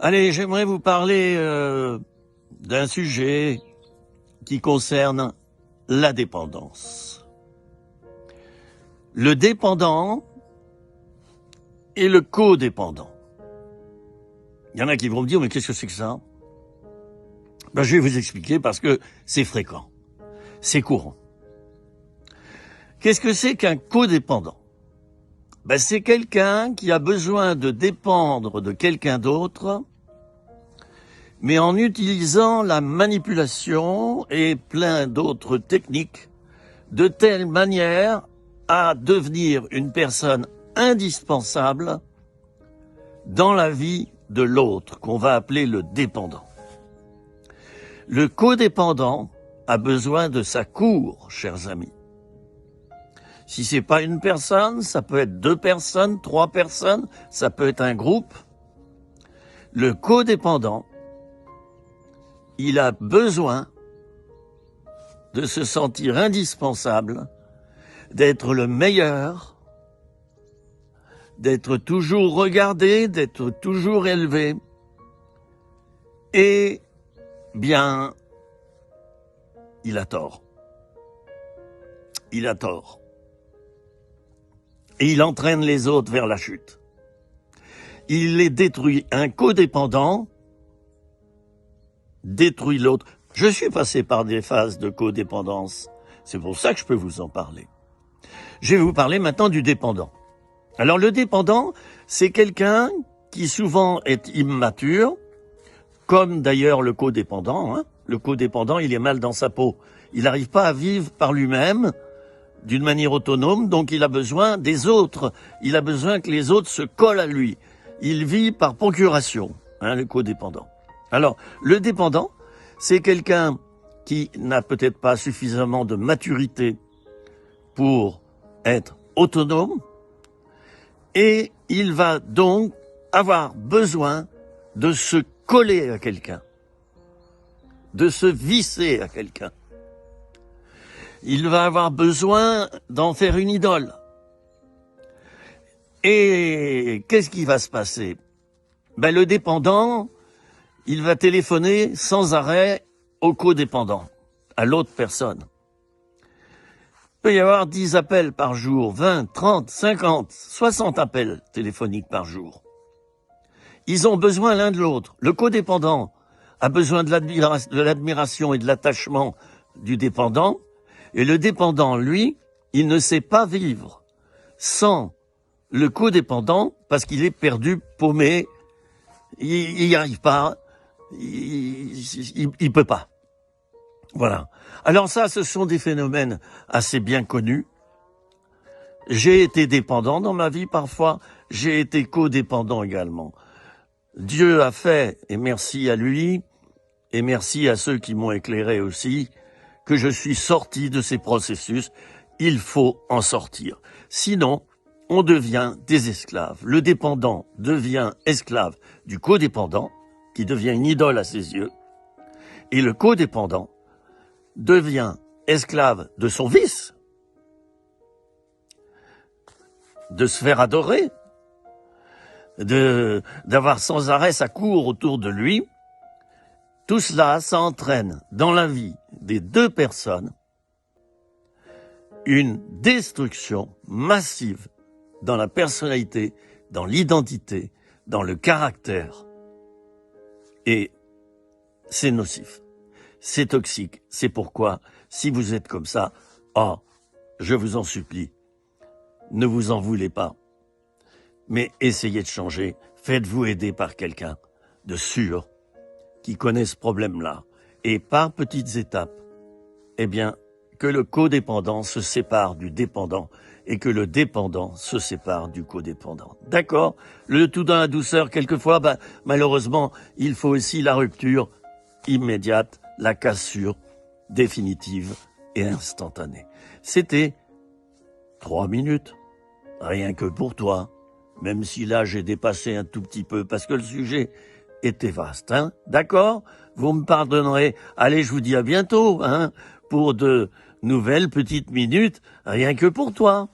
Allez, j'aimerais vous parler d'un sujet qui concerne la dépendance. Le dépendant et le codépendant. Il y en a qui vont me dire, mais qu'est-ce que c'est que ça? Ben, je vais vous expliquer parce que c'est fréquent, c'est courant. Qu'est-ce que c'est qu'un codépendant? Ben, c'est quelqu'un qui a besoin de dépendre de quelqu'un d'autre, mais en utilisant la manipulation et plein d'autres techniques, de telle manière à devenir une personne indispensable dans la vie de l'autre, qu'on va appeler le dépendant. Le codépendant a besoin de sa cour, chers amis. Si c'est pas une personne, ça peut être 2 personnes, 3 personnes, ça peut être un groupe. Le codépendant, il a besoin de se sentir indispensable, d'être le meilleur, d'être toujours regardé, d'être toujours élevé. Et bien, il a tort. Il a tort. Et il entraîne les autres vers la chute. Il les détruit. Un codépendant détruit l'autre. Je suis passé par des phases de codépendance. C'est pour ça que je peux vous en parler. Je vais vous parler maintenant du dépendant. Alors le dépendant, c'est quelqu'un qui souvent est immature, comme d'ailleurs le codépendant. Le codépendant, il est mal dans sa peau. Il n'arrive pas à vivre par lui-même d'une manière autonome, donc il a besoin des autres. Il a besoin que les autres se collent à lui. Il vit par procuration, le codépendant. Alors, le dépendant, c'est quelqu'un qui n'a peut-être pas suffisamment de maturité pour être autonome, et il va donc avoir besoin de se coller à quelqu'un, de se visser à quelqu'un. Il va avoir besoin d'en faire une idole. Et qu'est-ce qui va se passer? Ben, le dépendant, il va téléphoner sans arrêt au codépendant, à l'autre personne. Il peut y avoir 10 appels par jour, 20, 30, 50, 60 appels téléphoniques par jour. Ils ont besoin l'un de l'autre. Le codépendant a besoin de l'admiration et de l'attachement du dépendant, et le dépendant, lui, il ne sait pas vivre sans le codépendant parce qu'il est perdu, paumé, il n'y arrive pas, il peut pas. Voilà. Alors ça, ce sont des phénomènes assez bien connus. J'ai été dépendant dans ma vie parfois, j'ai été codépendant également. Dieu a fait, et merci à lui, et merci à ceux qui m'ont éclairé aussi, que je suis sorti de ces processus. Il faut en sortir. Sinon, on devient des esclaves. Le dépendant devient esclave du codépendant, qui devient une idole à ses yeux, et le codépendant devient esclave de son vice, de se faire adorer, d'avoir sans arrêt sa cour autour de lui. Tout cela, ça entraîne dans la vie des 2 personnes une destruction massive dans la personnalité, dans l'identité, dans le caractère. Et c'est nocif, c'est toxique. C'est pourquoi, si vous êtes comme ça, je vous en supplie, ne vous en voulez pas. Mais essayez de changer, faites-vous aider par quelqu'un de sûr, qui connaît ce problème-là, et par petites étapes, eh bien, que le codépendant se sépare du dépendant et que le dépendant se sépare du codépendant. D'accord? Le tout dans la douceur, quelquefois, malheureusement, il faut aussi la rupture immédiate, la cassure définitive et instantanée. C'était 3 minutes, rien que pour toi, même si là j'ai dépassé un tout petit peu, parce que le sujet était vaste, d'accord? Vous me pardonnerez. Allez, je vous dis à bientôt, pour de nouvelles petites minutes, rien que pour toi.